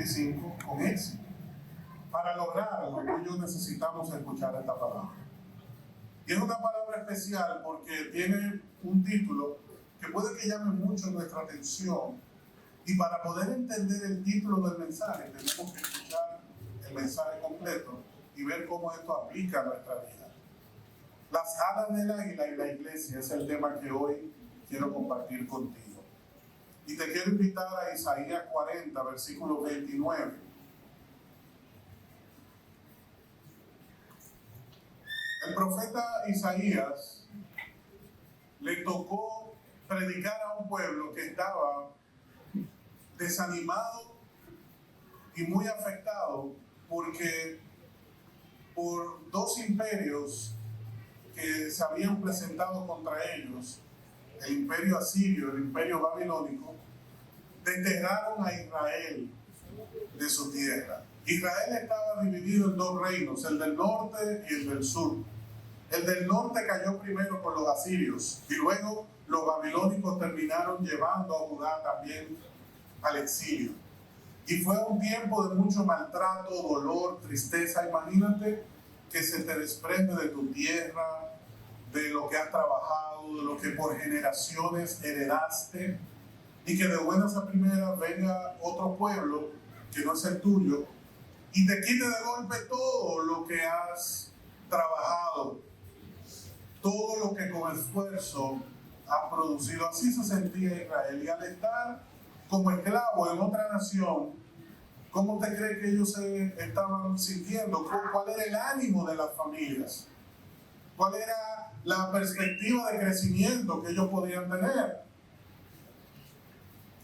2025 con éxito. Para lograrlo, tú y yo necesitamos escuchar esta palabra. Y es una palabra especial porque tiene un título que puede que llame mucho nuestra atención. Y para poder entender el título del mensaje, tenemos que escuchar el mensaje completo y ver cómo esto aplica a nuestra vida. Las alas del águila y la iglesia es el tema que hoy quiero compartir contigo. Y te quiero invitar a Isaías 40, versículo 29. El profeta Isaías le tocó predicar a un pueblo que estaba desanimado y muy afectado porque por dos imperios que se habían presentado contra ellos, el imperio asirio y el imperio babilónico, desterraron a Israel de su tierra. Israel estaba dividido en dos reinos, el del norte y el del sur. El del norte cayó primero con los asirios y luego los babilónicos terminaron llevando a Judá también al exilio. Y fue un tiempo de mucho maltrato, dolor, tristeza. Imagínate que se te desprende de tu tierra, de lo que has trabajado, de lo que por generaciones heredaste, y que de buenas a primeras venga otro pueblo que no es el tuyo y te quite de golpe todo lo que has trabajado, todo lo que con esfuerzo has producido. Así se sentía Israel. Y al estar como esclavo en otra nación, ¿cómo te crees que ellos se estaban sintiendo? ¿Cuál era el ánimo de las familias? ¿Cuál era la perspectiva de crecimiento que ellos podían tener?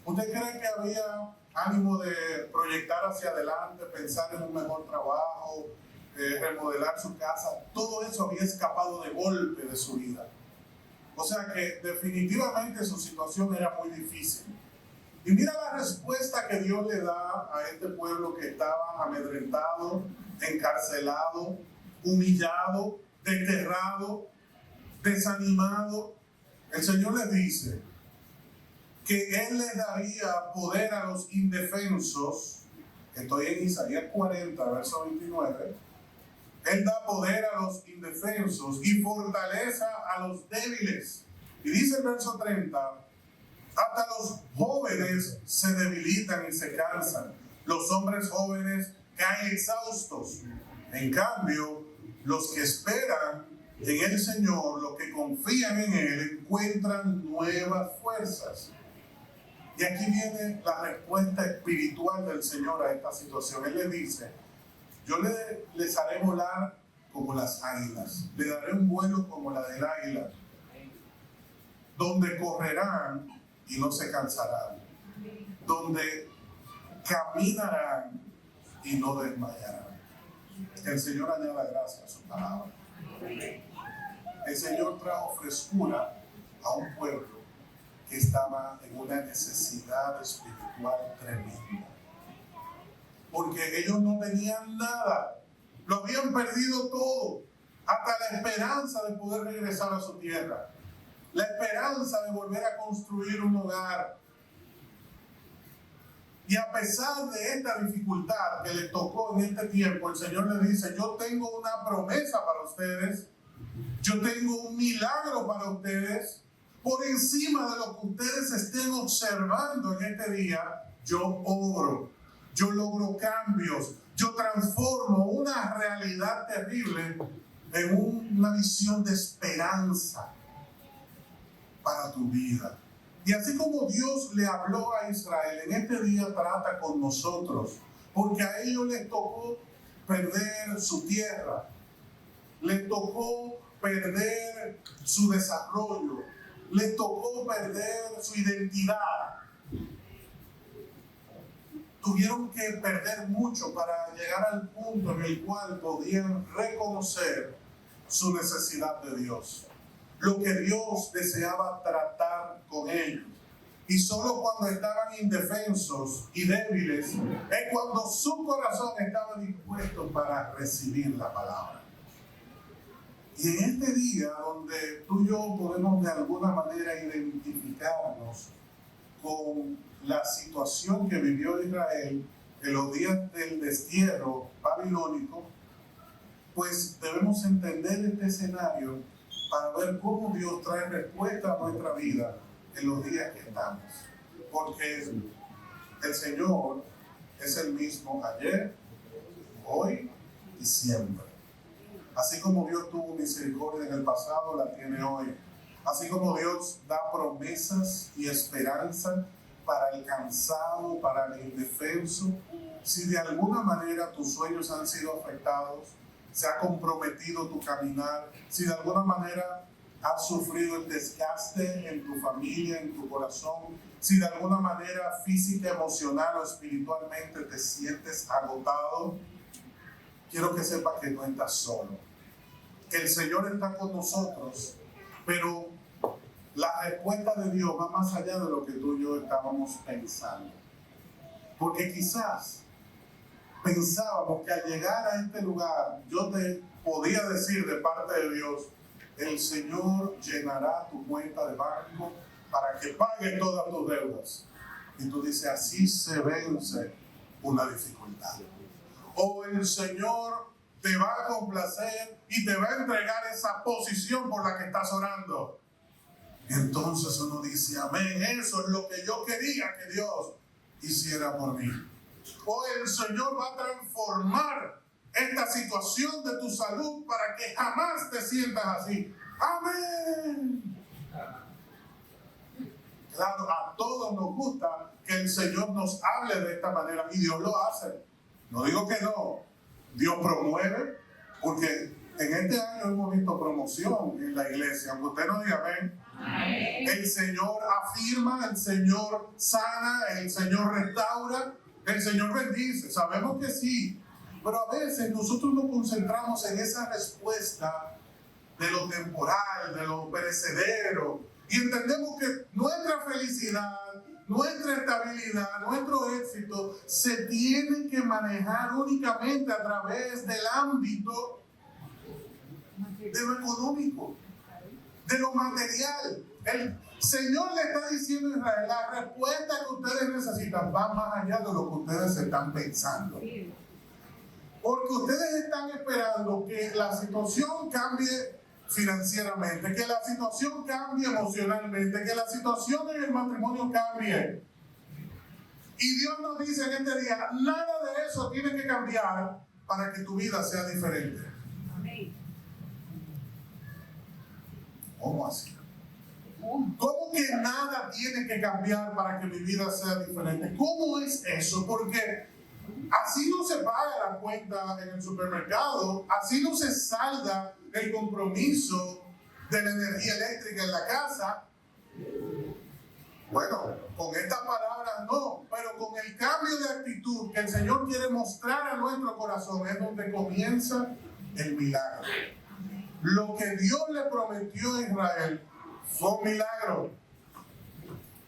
¿Usted cree que había ánimo de proyectar hacia adelante, pensar en un mejor trabajo, remodelar su casa? Todo eso había escapado de golpe de su vida. O sea que definitivamente su situación era muy difícil. Y mira la respuesta que Dios le da a este pueblo que estaba amedrentado, encarcelado, humillado, desterrado, desanimado. El Señor les dice que Él les daría poder a los indefensos. Estoy en Isaías 40, verso 29. Él da poder a los indefensos y fortaleza a los débiles. Y dice el verso 30, hasta los jóvenes se debilitan y se cansan. Los hombres jóvenes caen exhaustos. En cambio, los que esperan en el Señor, los que confían en Él, encuentran nuevas fuerzas. Y aquí viene la respuesta espiritual del Señor a esta situación. Él le dice, yo les haré volar como las águilas, le daré un vuelo como la del águila, donde correrán y no se cansarán, donde caminarán y no desmayarán. El Señor añada gracia a su palabra. El Señor trajo frescura a un pueblo que estaba en una necesidad espiritual tremenda. Porque ellos no tenían nada, lo habían perdido todo, hasta la esperanza de poder regresar a su tierra, la esperanza de volver a construir un hogar. Y a pesar de esta dificultad que les tocó en este tiempo, el Señor les dice, yo tengo una promesa para ustedes, yo tengo un milagro para ustedes. Por encima de lo que ustedes estén observando en este día, yo obro, yo logro cambios, yo transformo una realidad terrible en una visión de esperanza para tu vida. Y así como Dios le habló a Israel, en este día trata con nosotros, porque a ellos les tocó perder su tierra, les tocó perder su desarrollo, les tocó perder su identidad. Tuvieron que perder mucho para llegar al punto en el cual podían reconocer su necesidad de Dios, lo que Dios deseaba tratar con ellos. Y solo cuando estaban indefensos y débiles es cuando su corazón estaba dispuesto para recibir la palabra. Y en este día donde tú y yo podemos de alguna manera identificarnos con la situación que vivió Israel, en los días del destierro babilónico, pues debemos entender este escenario para ver cómo Dios trae respuesta a nuestra vida en los días que estamos. Porque el Señor es el mismo ayer, hoy y siempre. Así como Dios tuvo misericordia en el pasado, la tiene hoy. Así como Dios da promesas y esperanza para el cansado, para el indefenso. Si de alguna manera tus sueños han sido afectados, se ha comprometido tu caminar, si de alguna manera has sufrido el desgaste en tu familia, en tu corazón, si de alguna manera física, emocional o espiritualmente te sientes agotado, quiero que sepas que no estás solo. Que el Señor está con nosotros, pero la respuesta de Dios va más allá de lo que tú y yo estábamos pensando. Porque quizás pensábamos que al llegar a este lugar, yo te podía decir de parte de Dios, el Señor llenará tu cuenta de banco para que pague todas tus deudas. Y tú dices, así se vence una dificultad. O el Señor te va a complacer y te va a entregar esa posición por la que estás orando. Y entonces uno dice, amén, eso es lo que yo quería que Dios hiciera por mí. O el Señor va a transformar esta situación de tu salud para que jamás te sientas así. Amén. Claro, a todos nos gusta que el Señor nos hable de esta manera y Dios lo hace. No digo que no. Dios promueve, porque en este año hemos visto promoción en la iglesia, aunque usted no diga amén. Amén. El Señor afirma, el Señor sana, el Señor restaura, el Señor bendice. Sabemos que sí, pero a veces nosotros nos concentramos en esa respuesta de lo temporal, de lo perecedero, y entendemos que nuestra felicidad, nuestra estabilidad, nuestro éxito se tiene que manejar únicamente a través del ámbito de lo económico, de lo material. El Señor le está diciendo a Israel, la respuesta que ustedes necesitan va más allá de lo que ustedes están pensando. Porque ustedes están esperando que la situación cambie financieramente, que la situación cambie emocionalmente, que la situación en el matrimonio cambie. Y Dios nos dice en este día, nada de eso tiene que cambiar para que tu vida sea diferente. ¿Cómo así? ¿Cómo que nada tiene que cambiar para que mi vida sea diferente? ¿Cómo es eso? Porque así no se paga la cuenta en el supermercado, así no se salda el compromiso de la energía eléctrica en la casa. Bueno, con estas palabras no, pero con el cambio de actitud que el Señor quiere mostrar a nuestro corazón es donde comienza el milagro. Lo que Dios le prometió a Israel fue un milagro.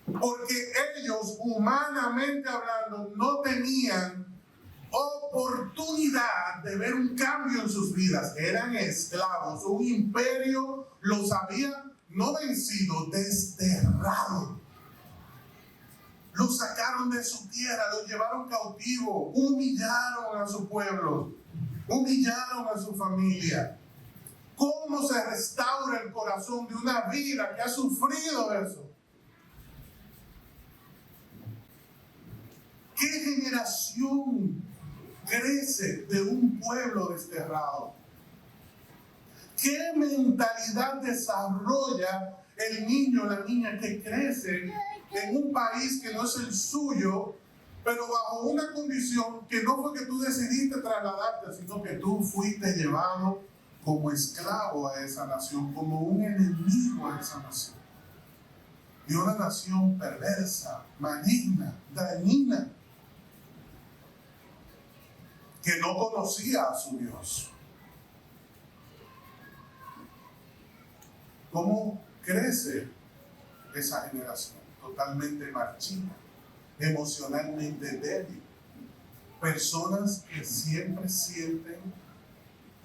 Porque ellos, humanamente hablando, no tenían oportunidad de ver un cambio en sus vidas. Eran esclavos, un imperio los había no vencido, desterrado. Los sacaron de su tierra, los llevaron cautivos, humillaron a su pueblo, humillaron a su familia. ¿Cómo se restaura el corazón de una vida que ha sufrido eso? ¿Qué generación crece de un pueblo desterrado? ¿Qué mentalidad desarrolla el niño o la niña que crece en un país que no es el suyo, pero bajo una condición que no fue que tú decidiste trasladarte, sino que tú fuiste llevado como esclavo a esa nación, como un enemigo a esa nación? Y una nación perversa, maligna, dañina, que no conocía a su Dios. ¿Cómo crece esa generación? Totalmente marchita, emocionalmente débil. Personas que siempre sienten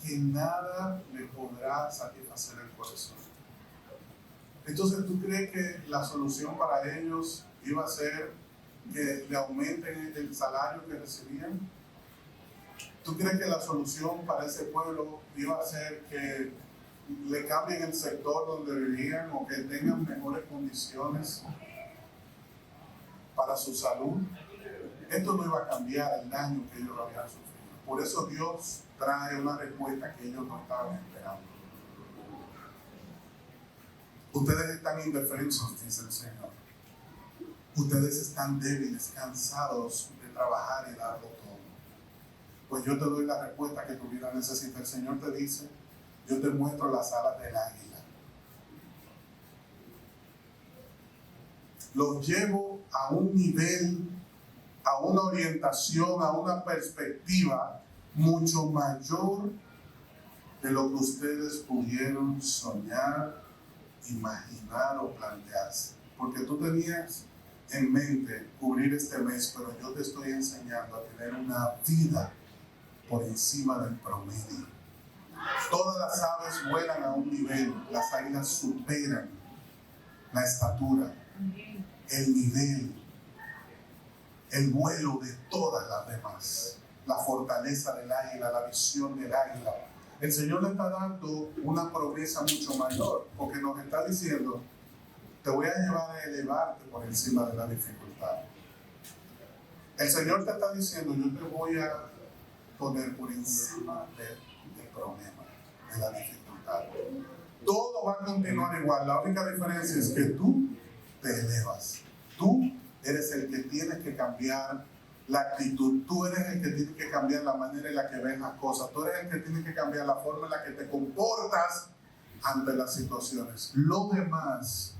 que nada le podrá satisfacer el corazón. Entonces, ¿tú crees que la solución para ellos iba a ser que le aumenten el salario que recibían? ¿Tú crees que la solución para ese pueblo iba a ser que le cambien el sector donde vivían o que tengan mejores condiciones para su salud? Esto no iba a cambiar el daño que ellos habían sufrido. Por eso Dios trae una respuesta que ellos no estaban esperando. Ustedes están indefensos, dice el Señor. Ustedes están débiles, cansados de trabajar y darlo todo. Pues yo te doy la respuesta que tu vida necesita. El Señor te dice: yo te muestro las alas del águila. Los llevo a un nivel, a una orientación, a una perspectiva mucho mayor de lo que ustedes pudieron soñar, imaginar o plantearse. Porque tú tenías en mente cubrir este mes, pero yo te estoy enseñando a tener una vida por encima del promedio. Todas las aves vuelan a un nivel, las águilas superan la estatura, el nivel, el vuelo de todas las demás, la fortaleza del águila, la visión del águila. El Señor le está dando una promesa mucho mayor, porque nos está diciendo: te voy a llevar a elevarte por encima de la dificultad. El Señor te está diciendo: yo te voy a poner por encima del problema, de la dificultad. Todo va a continuar igual. La única diferencia es que tú te elevas. Tú eres el que tienes que cambiar la actitud. Tú eres el que tiene que cambiar la manera en la que ves las cosas. Tú eres el que tiene que cambiar la forma en la que te comportas ante las situaciones. Lo demás,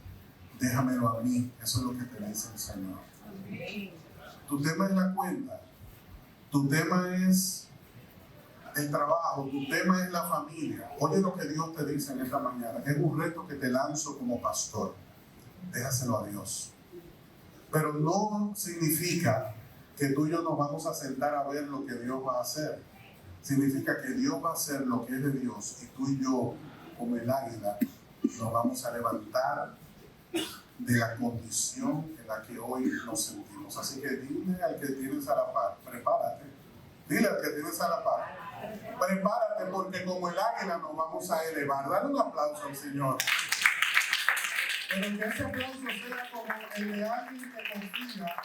déjamelo a mí. Eso es lo que te dice el Señor. Tu tema es la cuenta. Tu tema es el trabajo. Tu tema es la familia. Oye lo que Dios te dice en esta mañana. Es un reto que te lanzo como pastor. Déjaselo a Dios. Pero no significa que tú y yo nos vamos a sentar a ver lo que Dios va a hacer. Significa que Dios va a hacer lo que es de Dios, y tú y yo, como el águila, nos vamos a levantar de la condición en la que hoy nos sentimos. Así que dile al que tienes a la par: prepárate. Dile al que tienes a la par: prepárate, porque como el águila nos vamos a elevar. Dale un aplauso al Señor. Pero que ese aplauso sea como el de alguien que confía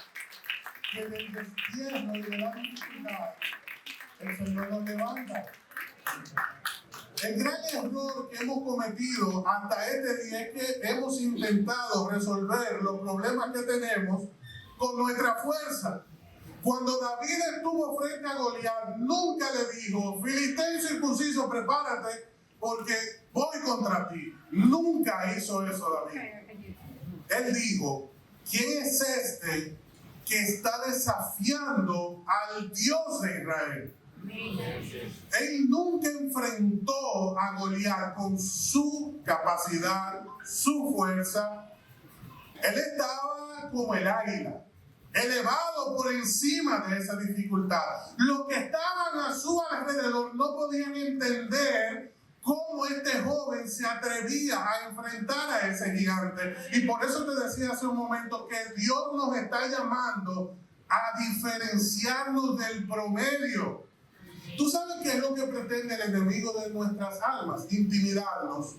que del destierro y de la dificultad el Señor nos levanta. El gran error que hemos cometido hasta este día es que hemos intentado resolver los problemas que tenemos con nuestra fuerza. Cuando David estuvo frente a Goliat, nunca le dijo: filisteo incircunciso, prepárate porque voy contra ti. Nunca hizo eso David. Él dijo: ¿quién es este que está desafiando al Dios de Israel? Él nunca enfrentó a Goliat con su capacidad, su fuerza. Él estaba como el águila, elevado por encima de esa dificultad. Los que estaban a su alrededor no podían entender cómo este joven se atrevía a enfrentar a ese gigante. Y por eso te decía hace un momento que Dios nos está llamando a diferenciarnos del promedio. ¿Tú sabes qué es lo que pretende el enemigo de nuestras almas? Intimidarnos.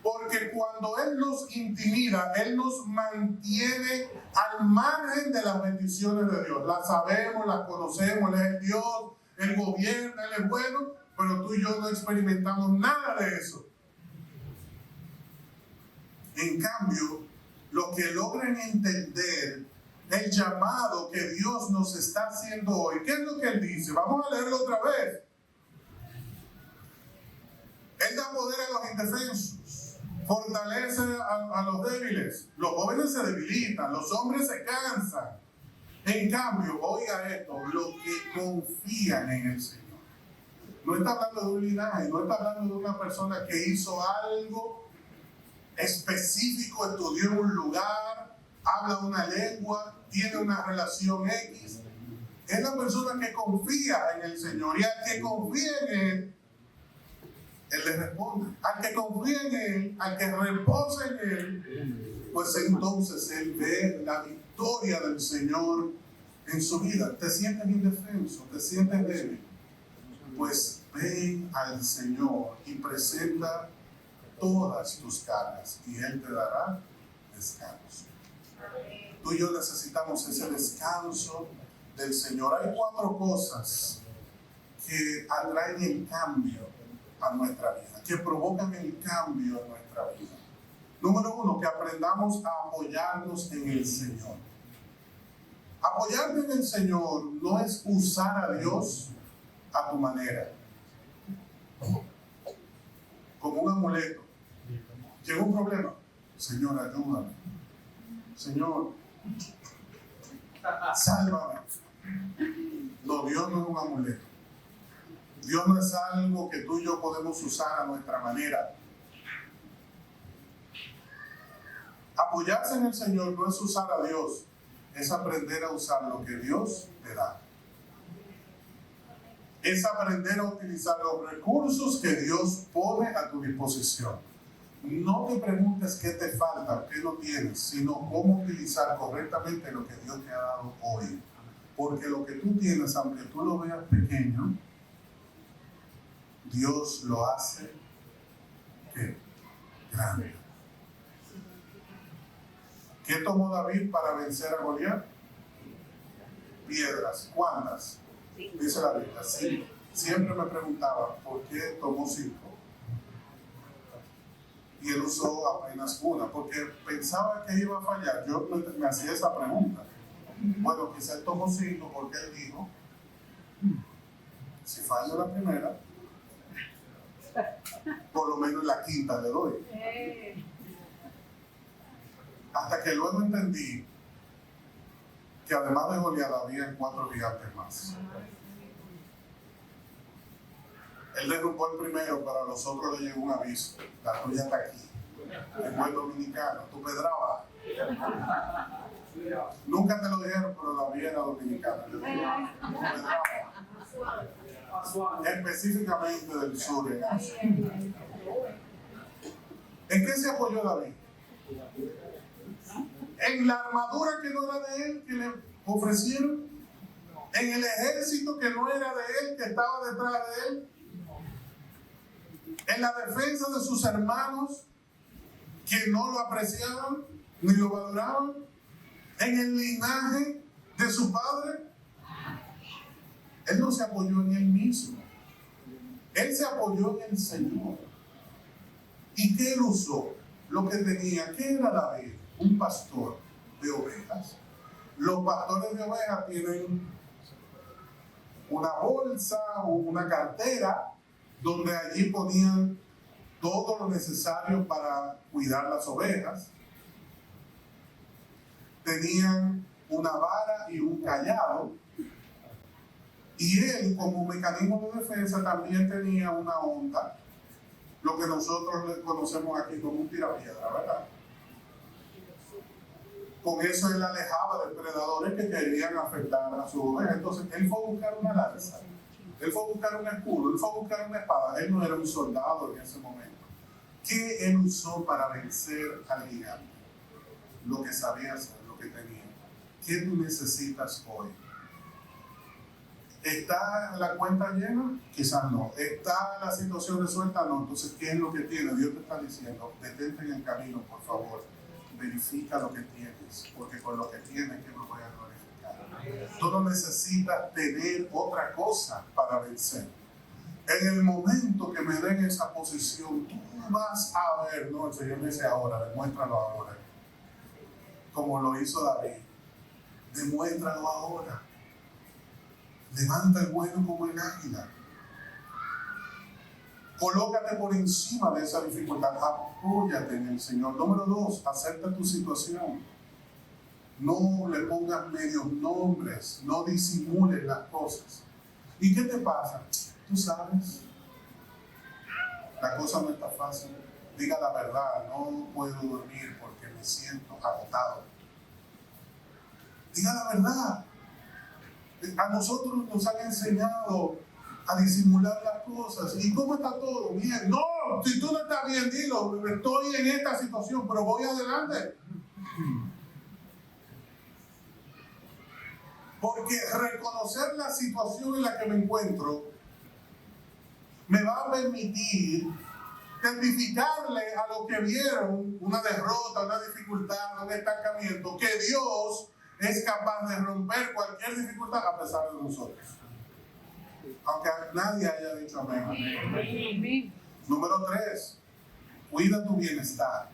Porque cuando Él nos intimida, Él nos mantiene al margen de las bendiciones de Dios. Las sabemos, las conocemos, Él es el Dios, Él gobierna, Él es bueno, pero tú y yo no experimentamos nada de eso. En cambio, los que logran entender el llamado que Dios nos está haciendo hoy, ¿qué es lo que Él dice? Vamos a leerlo otra vez. Él da poder a los indefensos, fortalece a los débiles. Los jóvenes se debilitan, los hombres se cansan. En cambio, oiga esto, los que confían en el Señor. No está hablando de un linaje, no está hablando de una persona que hizo algo específico, estudió en un lugar, habla una lengua, tiene una relación X. Es la persona que confía en el Señor, y al que confía en Él, Él le responde. Al que confía en Él, al que reposa en Él, pues entonces Él ve la victoria del Señor en su vida. ¿Te sientes indefenso? ¿Te sientes débil? Pues ven al Señor y presenta todas tus cargas y Él te dará descanso. Tú y yo necesitamos ese descanso del Señor. Hay 4 cosas que atraen el cambio a nuestra vida, que provocan el cambio en nuestra vida. Número 1, que aprendamos a apoyarnos en el Señor. Apoyarte en el Señor no es usar a Dios a tu manera, como un amuleto. Llegó un problema, Señor, ayúdame. Señor, sálvame. No, Dios no es un amuleto. Dios no es algo que tú y yo podemos usar a nuestra manera. Apoyarse en el Señor no es usar a Dios, es aprender a usar lo que Dios te da. Es aprender a utilizar los recursos que Dios pone a tu disposición. No te preguntes qué te falta, qué no tienes, sino cómo utilizar correctamente lo que Dios te ha dado hoy. Porque lo que tú tienes, aunque tú lo veas pequeño, Dios lo hace ¿qué? Grande. ¿Qué tomó David para vencer a Goliat? Piedras. ¿Cuántas? Dice la Biblia. Sí. Siempre me preguntaba por qué tomó 5. Y él usó apenas una, porque pensaba que iba a fallar. Yo me hacía esa pregunta. Bueno, quizá él tomó 5 porque él dijo, si fallo la primera, por lo menos la quinta le doy. Hasta que luego entendí que además de Goliat había 4 gigantes más. Él derrumbó el primero, pero a los otros le llegó un aviso. La tuya está aquí. En buen dominicano, tu pedraba. Nunca te lo dijeron, pero la vía era dominicana. Tu pedraba. Específicamente del sur. ¿En qué se apoyó David? En la armadura que no era de él, que le ofrecieron. En el ejército que no era de él, que estaba detrás de él. En la defensa de sus hermanos, que no lo apreciaban ni lo valoraban. En el linaje de su padre. Él no se apoyó en él mismo. Él se apoyó en el Señor. ¿Y qué él usó? Lo que tenía. ¿Qué era David? Un pastor de ovejas. Los pastores de ovejas tienen una bolsa o una cartera donde allí ponían todo lo necesario para cuidar las ovejas. Tenían una vara y un callado. Y él, como mecanismo de defensa, también tenía una onda, lo que nosotros le conocemos aquí como un tirapiedra, ¿verdad? Con eso él alejaba de predadores que querían afectar a su oveja. Entonces, él fue a buscar una lanza, él fue a buscar un escudo, él fue a buscar una espada. Él no era un soldado en ese momento. ¿Qué él usó para vencer al gigante? Lo que sabía hacer, lo que tenía. ¿Qué tú necesitas hoy? ¿Está la cuenta llena? Quizás no. ¿Está la situación resuelta? No. Entonces, ¿qué es lo que tiene? Dios te está diciendo, detente en el camino, por favor. Verifica lo que tienes, porque con lo que tienes que me voy a glorificar. Tú no necesitas tener otra cosa para vencer. En el momento que me den esa posición, tú vas a ver, no, el Señor dice ahora, demuéstralo ahora. Como lo hizo David. Demuéstralo ahora. Levanta el vuelo como el águila. Colócate por encima de esa dificultad. Apóyate en el Señor. Número 2, acepta tu situación. No le pongas medios nombres. No disimules las cosas. ¿Y qué te pasa? Tú sabes. La cosa no está fácil. Diga la verdad. No puedo dormir porque me siento agotado. Diga la verdad. A nosotros nos han enseñado a disimular las cosas. ¿Y cómo está todo? Bien. No, si tú no estás bien, dilo. Estoy en esta situación, pero voy adelante. Porque reconocer la situación en la que me encuentro me va a permitir testificarle a los que vieron una derrota, una dificultad, un estancamiento, que Dios es capaz de romper cualquier dificultad a pesar de nosotros. Aunque nadie haya dicho amén. Número 3, cuida tu bienestar.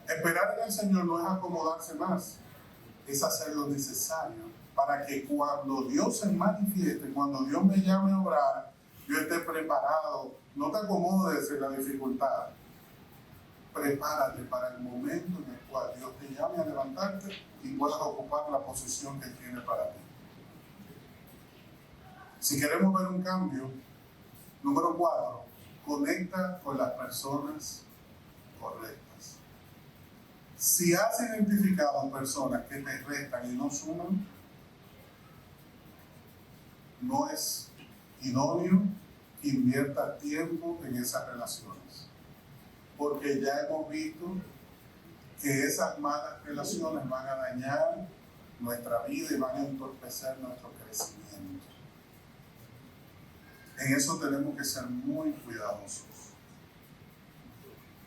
Esperar en el Señor no es acomodarse más, es hacer lo necesario para que cuando Dios se manifieste, cuando Dios me llame a obrar, yo esté preparado. No te acomodes en la dificultad. Prepárate para el momento en el cual Dios te llame a levantarte y puedas ocupar la posición que Él tiene para ti. Si queremos ver un cambio, número 4, conecta con las personas correctas. Si has identificado personas que te restan y no suman, no es idóneo que inviertas tiempo en esas relaciones. Porque ya hemos visto que esas malas relaciones van a dañar nuestra vida y van a entorpecer nuestro crecimiento. En eso tenemos que ser muy cuidadosos.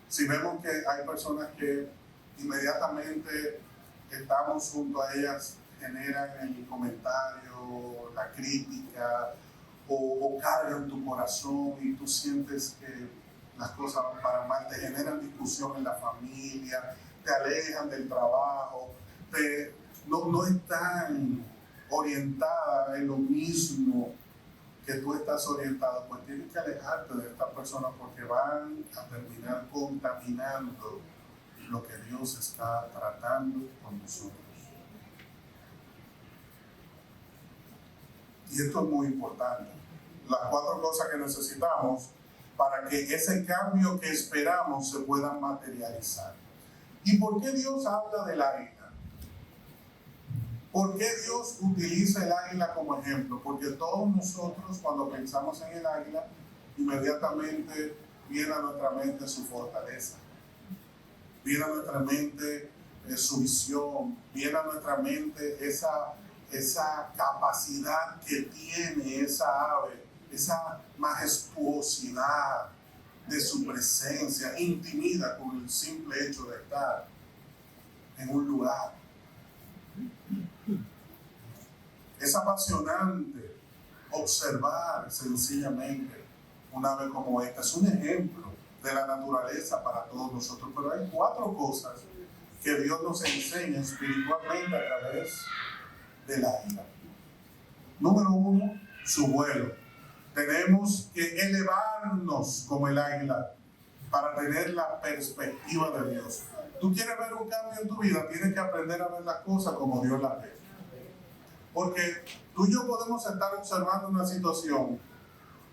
Si vemos que hay personas que inmediatamente estamos junto a ellas, generan el comentario, la crítica, o cargan tu corazón y tú sientes que las cosas van para mal, te generan discusión en la familia, te alejan del trabajo, no están orientadas en lo mismo que tú estás orientado, pues tienes que alejarte de estas personas porque van a terminar contaminando lo que Dios está tratando con nosotros. Y esto es muy importante. Las 4 cosas que necesitamos para que ese cambio que esperamos se pueda materializar. ¿Y por qué Dios habla del águila? ¿Por qué Dios utiliza el águila como ejemplo? Porque todos nosotros, cuando pensamos en el águila, inmediatamente viene a nuestra mente su fortaleza, viene a nuestra mente su visión, viene a nuestra mente esa capacidad que tiene esa ave, esa majestuosidad de su presencia, intimida con el simple hecho de estar en un lugar. Es apasionante observar sencillamente una ave como esta. Es un ejemplo de la naturaleza para todos nosotros, pero hay 4 cosas que Dios nos enseña espiritualmente a través del águila. Número 1, su vuelo. Tenemos que elevarnos como el águila para tener la perspectiva de Dios. Tú quieres ver un cambio en tu vida, tienes que aprender a ver las cosas como Dios las ve. Porque tú y yo podemos estar observando una situación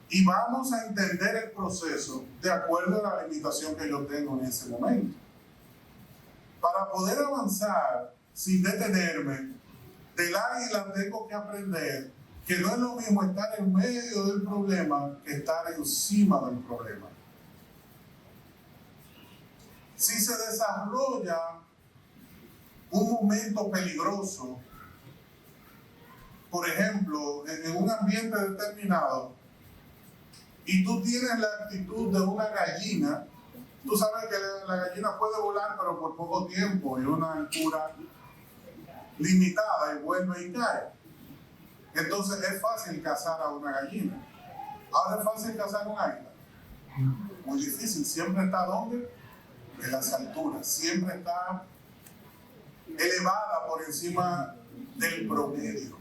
y vamos a entender el proceso de acuerdo a la limitación que yo tengo en ese momento. Para poder avanzar sin detenerme, del águila tengo que aprender que no es lo mismo estar en medio del problema que estar encima del problema. Si se desarrolla un momento peligroso, por ejemplo, en un ambiente determinado, y tú tienes la actitud de una gallina, tú sabes que la gallina puede volar, pero por poco tiempo, en una altura limitada, y vuelve y cae. Entonces es fácil cazar a una gallina. Ahora es fácil cazar un águila. Muy difícil. Siempre está ¿dónde? En las alturas. Siempre está elevada por encima del promedio.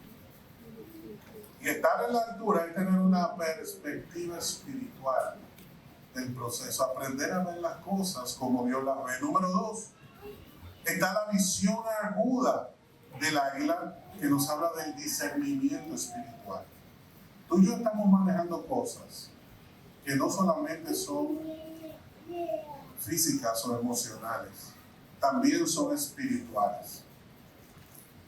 Y estar en la altura es tener una perspectiva espiritual del proceso. Aprender a ver las cosas como Dios las ve. Número 2, está la visión aguda del águila, que nos habla del discernimiento espiritual. Tú y yo estamos manejando cosas que no solamente son físicas o emocionales, también son espirituales.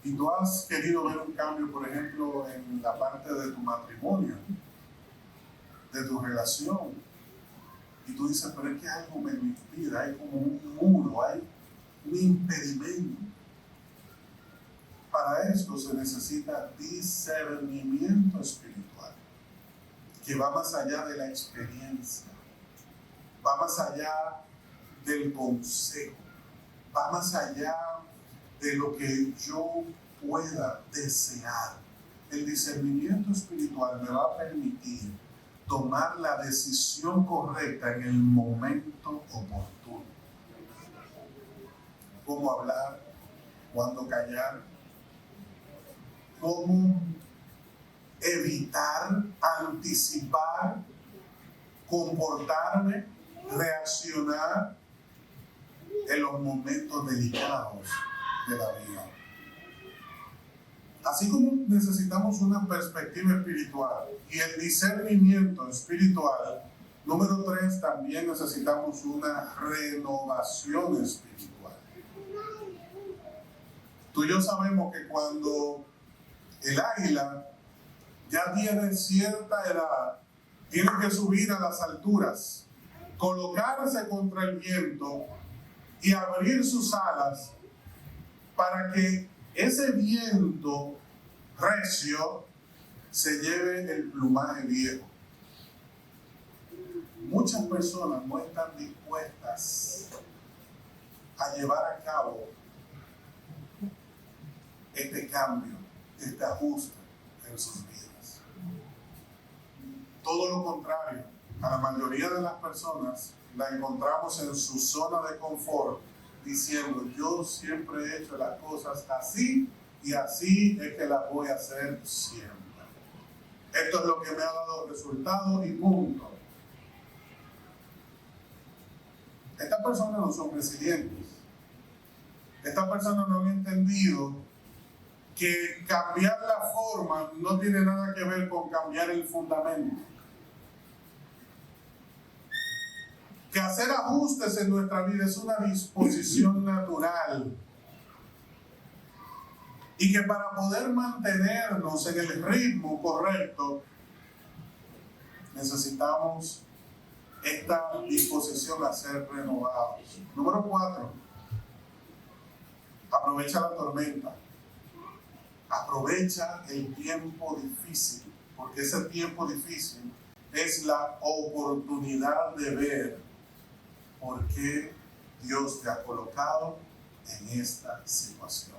Y tú has querido ver un cambio, por ejemplo, en la parte de tu matrimonio. de tu relación. Y tú dices, pero es que algo me lo impide, hay como un muro, hay un impedimento. Para esto se necesita discernimiento espiritual, que va más allá de la experiencia, va más allá del consejo, va más allá de lo que yo pueda desear. El discernimiento espiritual me va a permitir tomar la decisión correcta en el momento oportuno. Cómo hablar, cuándo callar, cómo evitar, anticipar, comportarme, reaccionar en los momentos delicados de la vida. Así como necesitamos una perspectiva espiritual y el discernimiento espiritual, número 3, también necesitamos una renovación espiritual. Tú y yo sabemos que cuando el águila ya tiene cierta edad, tiene que subir a las alturas, colocarse contra el viento y abrir sus alas para que ese viento recio se lleve el plumaje viejo. Muchas personas no están dispuestas a llevar a cabo este cambio, este ajuste en sus vidas. Todo lo contrario, a la mayoría de las personas la encontramos en su zona de confort, diciendo, yo siempre he hecho las cosas así y así es que las voy a hacer siempre. Esto es lo que me ha dado resultados y punto. Estas personas no son resilientes. Estas personas no han entendido que cambiar la forma no tiene nada que ver con cambiar el fundamento. Que hacer ajustes en nuestra vida es una disposición natural. Y que para poder mantenernos en el ritmo correcto, necesitamos esta disposición a ser renovados. Número 4, aprovecha la tormenta. Aprovecha el tiempo difícil, porque ese tiempo difícil es la oportunidad de ver por qué Dios te ha colocado en esta situación.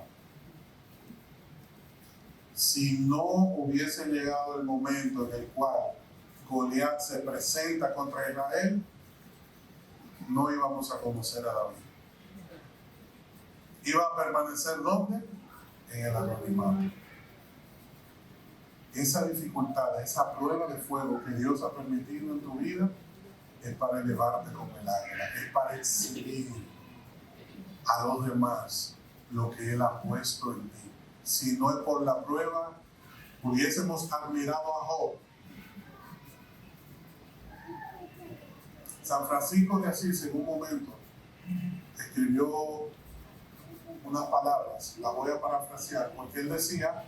Si no hubiese llegado el momento en el cual Goliat se presenta contra Israel, no íbamos a conocer a David. Iba a permanecer ¿dónde? En el anonimato. Esa dificultad, esa prueba de fuego que Dios ha permitido en tu vida es para elevarte como el águila, es para exhibir a los demás lo que Él ha puesto en ti. Si no es por la prueba, hubiésemos admirado a Job. San Francisco de Asís en un momento escribió unas palabras, las voy a parafrasear, porque él decía: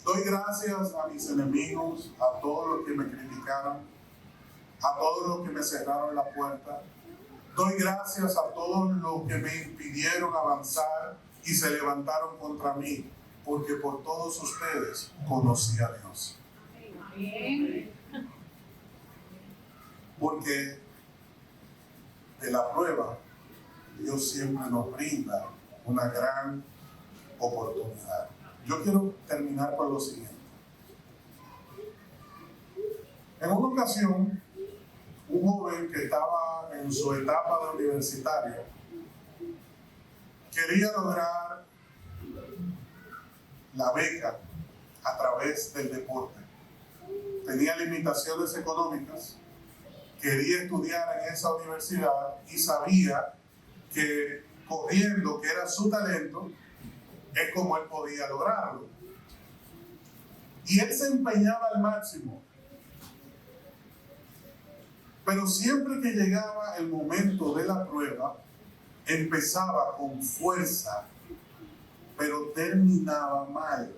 doy gracias a mis enemigos, a todos los que me criticaron, a todos los que me cerraron la puerta. Doy gracias a todos los que me impidieron avanzar y se levantaron contra mí, porque por todos ustedes conocí a Dios. Porque de la prueba, Dios siempre nos brinda una gran oportunidad. Yo quiero terminar con lo siguiente. En una ocasión, un joven que estaba en su etapa de universitario quería lograr la beca a través del deporte. Tenía limitaciones económicas, quería estudiar en esa universidad y sabía que corriendo, que era su talento, es como él podía lograrlo. Y él se empeñaba al máximo. Pero siempre que llegaba el momento de la prueba, empezaba con fuerza, pero terminaba mal.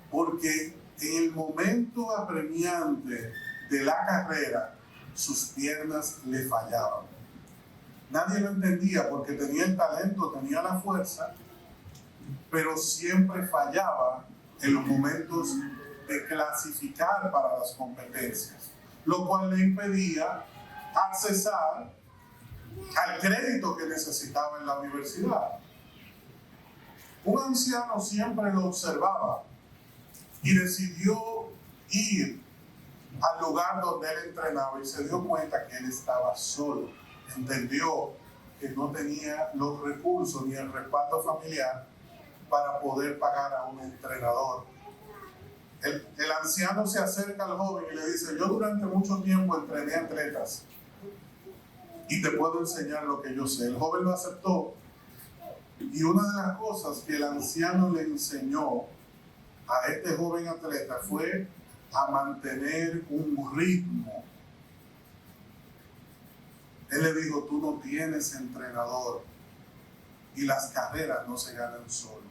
Porque en el momento apremiante de la carrera, sus piernas le fallaban. Nadie lo entendía porque tenía el talento, tenía la fuerza, pero siempre fallaba en los momentos de clasificar para las competencias, lo cual le impedía accesar al crédito que necesitaba en la universidad. Un anciano siempre lo observaba y decidió ir al lugar donde él entrenaba y se dio cuenta que él estaba solo. Entendió que no tenía los recursos ni el respaldo familiar para poder pagar a un entrenador. El anciano se acerca al joven y le dice: yo durante mucho tiempo entrené atletas y te puedo enseñar lo que yo sé. El joven lo aceptó, y una de las cosas que el anciano le enseñó a este joven atleta fue a mantener un ritmo. Él le dijo: tú no tienes entrenador y las carreras no se ganan solo.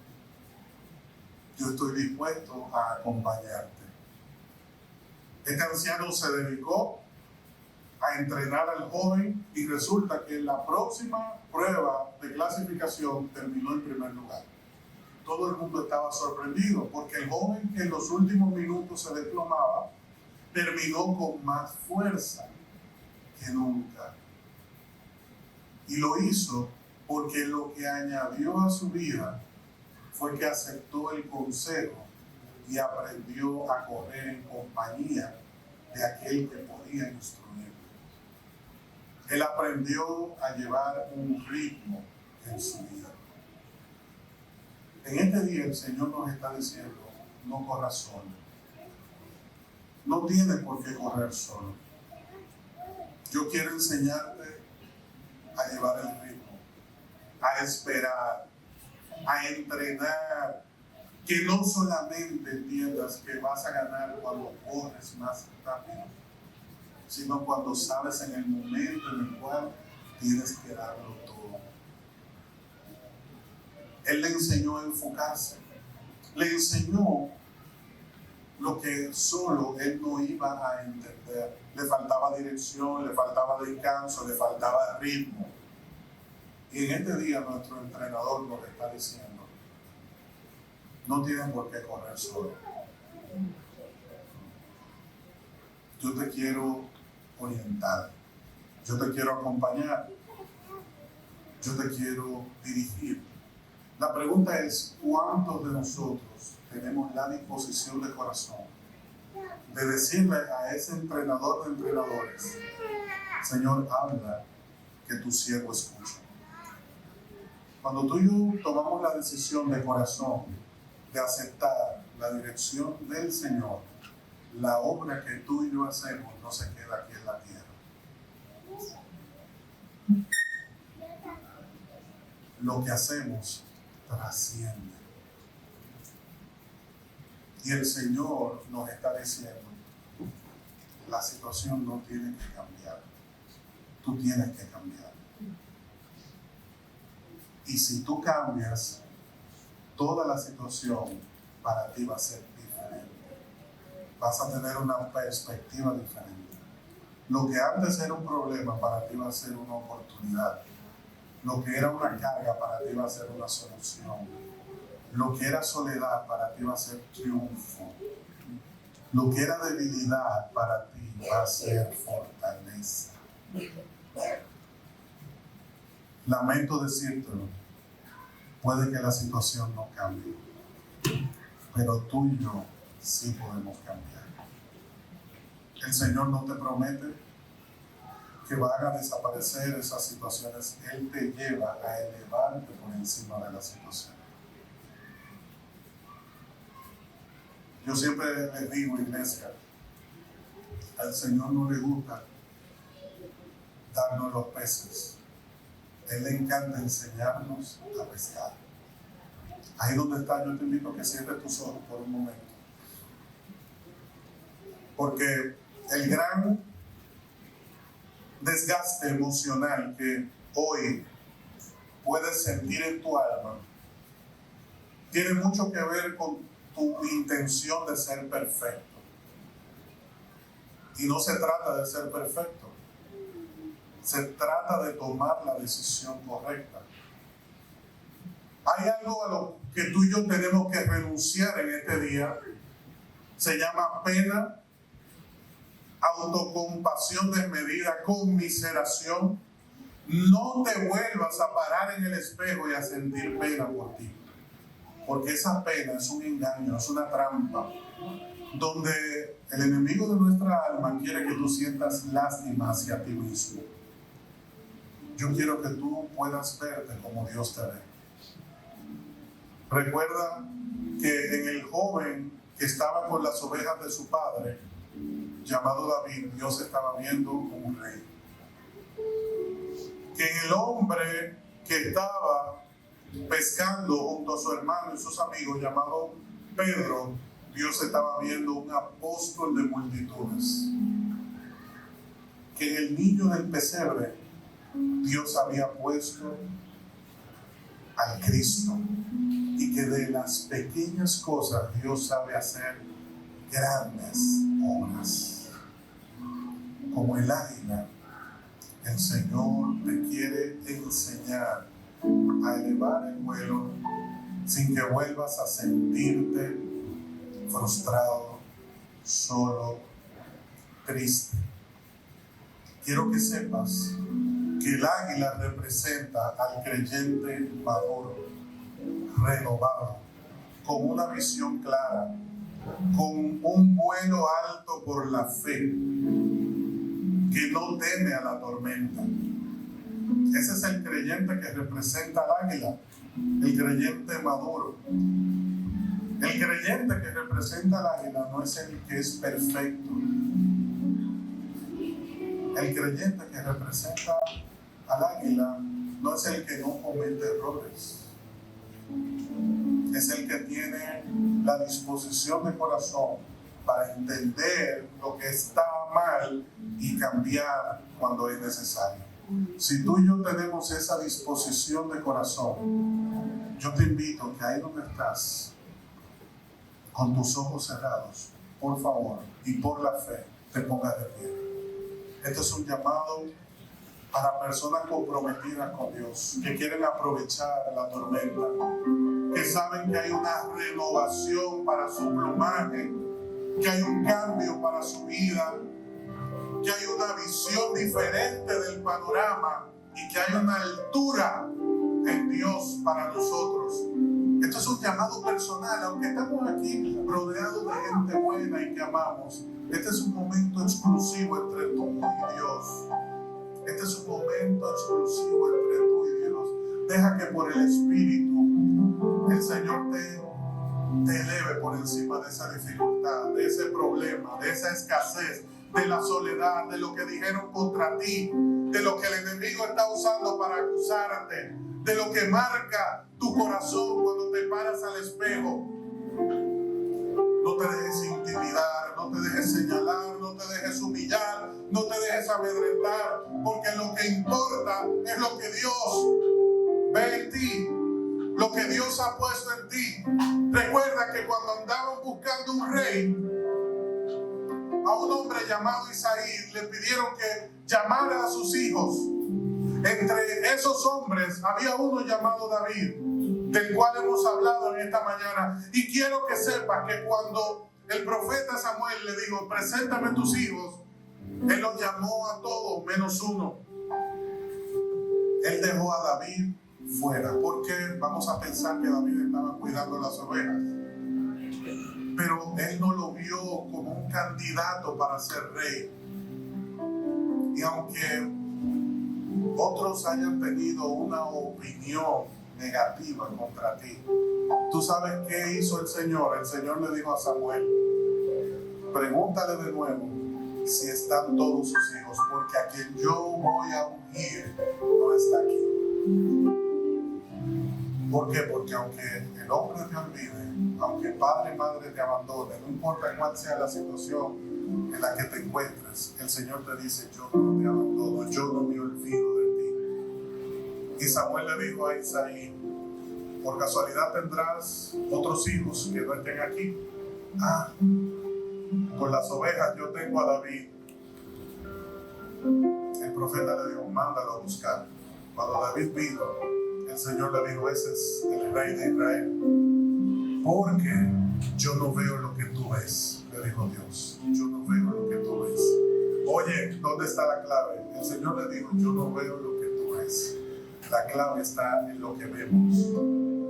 Yo estoy dispuesto a acompañarte. Este anciano se dedicó a entrenar al joven y resulta que en la próxima prueba de clasificación terminó en primer lugar. Todo el mundo estaba sorprendido porque el joven que en los últimos minutos se desplomaba terminó con más fuerza que nunca. Y lo hizo porque lo que añadió a su vida fue que aceptó el consejo y aprendió a correr en compañía de aquel que podía instruirlo. Él aprendió a llevar un ritmo en su vida. En este día el Señor nos está diciendo: no corras solo. No tienes por qué correr solo. Yo quiero enseñarte a llevar el ritmo, a esperar, a entrenar, que no solamente entiendas que vas a ganar cuando corres más rápido, sino cuando sabes en el momento en el cual tienes que darlo todo. Él le enseñó a enfocarse, le enseñó lo que solo él no iba a entender. Le faltaba dirección, le faltaba descanso, le faltaba ritmo. Y en este día nuestro entrenador nos está diciendo: no tienes por qué correr solo. Yo te quiero orientar, yo te quiero acompañar, yo te quiero dirigir. La pregunta es: ¿cuántos de nosotros tenemos la disposición de corazón de decirle a ese entrenador de entrenadores: Señor, habla, que tu siervo escucha? Cuando tú y yo tomamos la decisión de corazón de aceptar la dirección del Señor, la obra que tú y yo hacemos no se queda aquí en la tierra. Lo que hacemos trasciende. Y el Señor nos está diciendo: la situación no tiene que cambiar. Tú tienes que cambiar. Y si tú cambias, toda la situación para ti va a ser diferente. Vas a tener una perspectiva diferente. Lo que antes era un problema para ti va a ser una oportunidad. Lo que era una carga para ti va a ser una solución. Lo que era soledad para ti va a ser triunfo. Lo que era debilidad para ti va a ser fortaleza. Lamento decírtelo, puede que la situación no cambie, pero tú y yo sí podemos cambiar. El Señor no te promete que van a desaparecer esas situaciones. Él te lleva a elevarte por encima de la situación. Yo siempre les digo, iglesia, al Señor no le gusta darnos los peces. A Él le encanta enseñarnos a pescar. Ahí donde está, yo te invito a que cierres tus ojos por un momento. Porque el gran desgaste emocional que hoy puedes sentir en tu alma tiene mucho que ver con tu intención de ser perfecto. Y no se trata de ser perfecto. Se trata de tomar la decisión correcta. Hay algo a lo que tú y yo tenemos que renunciar en este día. Se llama pena, autocompasión desmedida, conmiseración. No te vuelvas a parar en el espejo y a sentir pena por ti. Porque esa pena es un engaño, es una trampa, donde el enemigo de nuestra alma quiere que tú sientas lástima hacia ti mismo. Yo quiero que tú puedas verte como Dios te ve. Recuerda que en el joven que estaba con las ovejas de su padre, llamado David, Dios estaba viendo como un rey. Que en el hombre que estaba pescando junto a su hermano y sus amigos, llamado Pedro, Dios estaba viendo un apóstol de multitudes. Que en el niño del pesebre, Dios había puesto al Cristo. Y que de las pequeñas cosas Dios sabe hacer grandes obras. Como el águila, el Señor te quiere enseñar a elevar el vuelo sin que vuelvas a sentirte frustrado, solo, triste. Quiero que sepas que el águila representa al creyente maduro, renovado, con una visión clara, con un vuelo alto por la fe, que no teme a la tormenta. Ese es el creyente que representa al águila, el creyente maduro. El creyente que representa al águila no es el que es perfecto. El creyente que representa al águila no es el que no comete errores. Es el que tiene la disposición de corazón para entender lo que está mal y cambiar cuando es necesario. Si tú y yo tenemos esa disposición de corazón, yo te invito a que ahí donde estás, con tus ojos cerrados, por favor, y por la fe, te pongas de pie. Esto es un llamado para personas comprometidas con Dios, que quieren aprovechar la tormenta, que saben que hay una renovación para su plumaje, que hay un cambio para su vida, que hay una visión diferente del panorama y que hay una altura en Dios para nosotros. Esto es un llamado personal, aunque estamos aquí rodeados de gente buena y que amamos. Este es un momento exclusivo entre tú y Dios. Este es un momento exclusivo entre tú y Dios. Deja que por el Espíritu el Señor te eleve por encima de esa dificultad, de ese problema, de esa escasez, de la soledad, de lo que dijeron contra ti, de lo que el enemigo está usando para acusarte, de lo que marca tu corazón cuando te paras al espejo. No te dejes intimidar, no te dejes señalar, no te dejes humillar, no te dejes amedrentar, porque lo que importa es lo que Dios ve en ti, lo que Dios ha puesto en ti. Recuerda que cuando andaban buscando un rey, a un hombre llamado Isaí le pidieron que llamara a sus hijos. Entre esos hombres había uno llamado David, del cual hemos hablado en esta mañana. Y quiero que sepas que cuando el profeta Samuel le dijo, preséntame tus hijos, él los llamó a todos menos uno. Él dejó a David fuera, porque vamos a pensar que David estaba cuidando las ovejas. Pero él no lo vio como un candidato para ser rey. Y aunque otros hayan tenido una opinión negativa contra ti, ¿tú sabes qué hizo el Señor? El Señor le dijo a Samuel, pregúntale de nuevo si están todos sus hijos, porque a quien yo voy a ungir no está aquí. ¿Por qué? Porque aunque el hombre te olvide, aunque padre y madre te abandone, no importa cuál sea la situación en la que te encuentres, el Señor te dice, yo no te abandono, yo no me olvido de ti. Y Samuel le dijo a Isaí, por casualidad tendrás otros hijos que no estén aquí. Con las ovejas yo tengo a David. El profeta le dijo, mándalo a buscar. Cuando David vino, el Señor le dijo, ese es el rey de Israel. Porque yo no veo lo que tú ves, le dijo Dios. Yo no veo lo que tú ves. Oye, ¿dónde está la clave? El Señor le dijo, yo no veo lo que tú ves. La clave está en lo que vemos.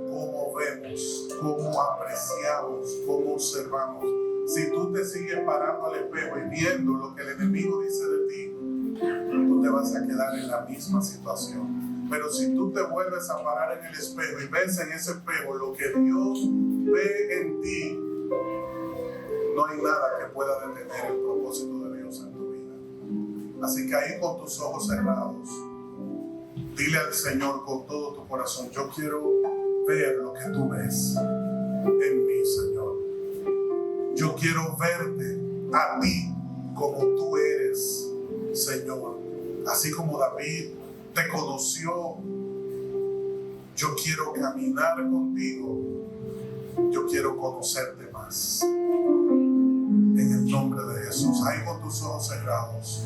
Cómo vemos, cómo apreciamos, cómo observamos. Si tú te sigues parando al espejo y viendo lo que el enemigo dice de ti, tú te vas a quedar en la misma situación. Pero si tú te vuelves a parar en el espejo y ves en ese espejo lo que Dios ve en ti, no hay nada que pueda detener el propósito de Dios en tu vida. Así que ahí con tus ojos cerrados, dile al Señor con todo tu corazón, yo quiero ver lo que tú ves en mí, Señor. Yo quiero verte a ti como tú eres, Señor. Así como David te conoció, yo quiero caminar contigo. Yo quiero conocerte más. En el nombre de Jesús. Ahí con tus ojos cerrados.